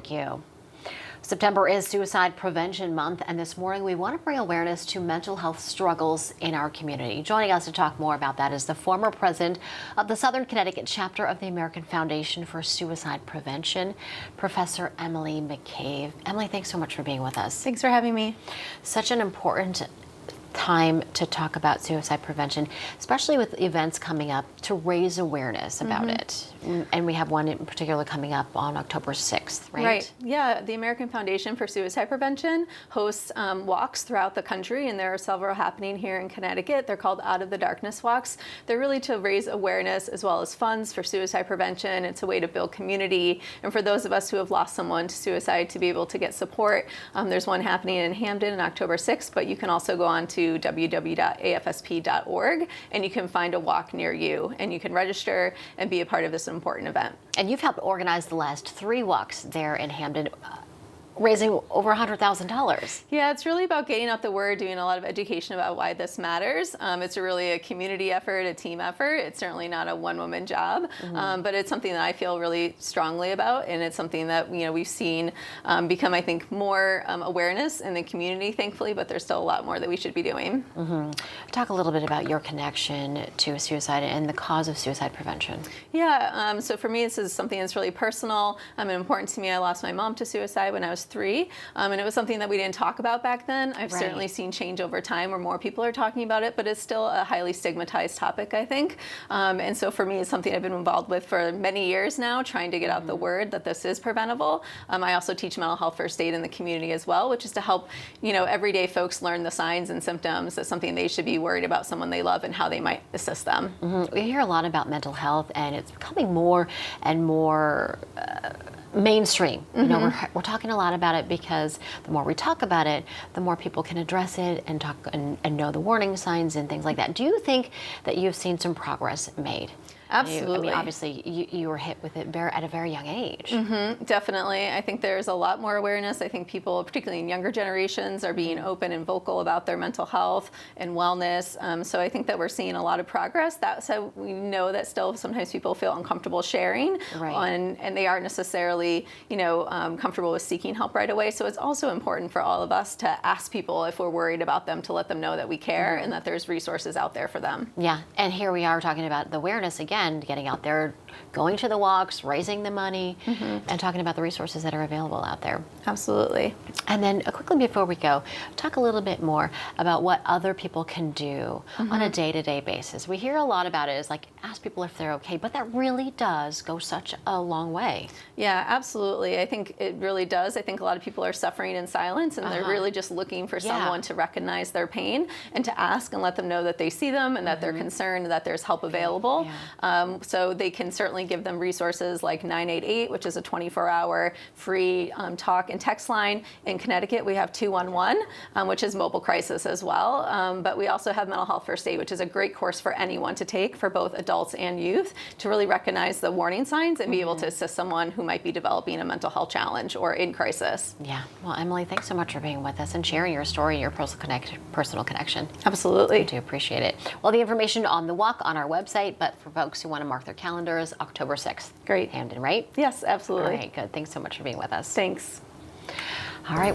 Thank you. September is Suicide Prevention Month, and this morning we want to bring awareness to mental health struggles in our community. Joining us to talk more about that is the former president of the Southern Connecticut chapter of the American Foundation for Suicide Prevention, Professor Emily McCabe. Emily, thanks so much for being with us. Thanks for having me. Such an important time to talk about suicide prevention, especially with events coming up to raise awareness about it. And we have one in particular coming up on October 6th, right? Right. Yeah, the American Foundation for Suicide Prevention hosts walks throughout the country, and there are several happening here in Connecticut. They're called Out of the Darkness walks. They're really to raise awareness as well as funds for suicide prevention. It's a way to build community, and for those of us who have lost someone to suicide to be able to get support. There's one happening in Hamden on October 6th, but you can also go on to www.afsp.org, and you can find a walk near you, and you can register and be a part of this important event. And you've helped organize the last 3 walks there in Hamden, raising over $100,000. Yeah, it's really about getting out the word, doing a lot of education about why this matters. It's really a community effort, a team effort. It's certainly not a one-woman job, but it's something that I feel really strongly about, and it's something that we've seen become, I think, more awareness in the community, thankfully, but there's still a lot more that we should be doing. Talk a little bit about your connection to suicide and the cause of suicide prevention. Yeah, so for me, this is something that's really personal and important to me. I lost my mom to suicide when I was 3, and it was something that we didn't talk about back then. I've certainly seen change over time where more people are talking about it, but it's still a highly stigmatized topic, I think. And so for me, it's something I've been involved with for many years now, trying to get out the word that this is preventable. I also teach mental health first aid in the community as well, which is to help everyday folks learn the signs and symptoms. That's something they should be worried about someone they love and how they might assist them. We hear a lot about mental health, and it's becoming more and more mainstream. We're talking a lot about it because the more we talk about it, the more people can address it and talk and know the warning signs and things like that. Do you think that you've seen some progress made? Absolutely. Obviously, you were hit with it at a very young age. Definitely. I think there's a lot more awareness. I think people, particularly in younger generations, are being open and vocal about their mental health and wellness. So I think that we're seeing a lot of progress. That said, we know that still sometimes people feel uncomfortable sharing, and they aren't necessarily, comfortable with seeking help right away. So it's also important for all of us to ask people if we're worried about them, to let them know that we care and that there's resources out there for them. Yeah, and here we are talking about the awareness again. Getting out there, going to the walks, raising the money, and talking about the resources that are available out there. Absolutely. And then quickly before we go, talk a little bit more about what other people can do on a day-to-day basis. We hear a lot about it as like, ask people if they're okay, but that really does go such a long way. Yeah, absolutely. I think it really does. I think a lot of people are suffering in silence, and they're really just looking for someone to recognize their pain and to ask and let them know that they see them and that they're concerned, that there's help available. So they can certainly give them resources like 988, which is a 24-hour free talk and text line. In Connecticut, we have 211, which is mobile crisis as well. But we also have mental health first aid, which is a great course for anyone to take, for both adults and youth, to really recognize the warning signs and be able to assist someone who might be developing a mental health challenge or in crisis. Yeah. Well, Emily, thanks so much for being with us and sharing your story and your personal connection. Absolutely. I do appreciate it. Well, the information on the walk on our website, but for folks who want to mark their calendars, October 6th. Great. Hamden, right? Yes, absolutely. All right, good. Thanks so much for being with us. Thanks. All right.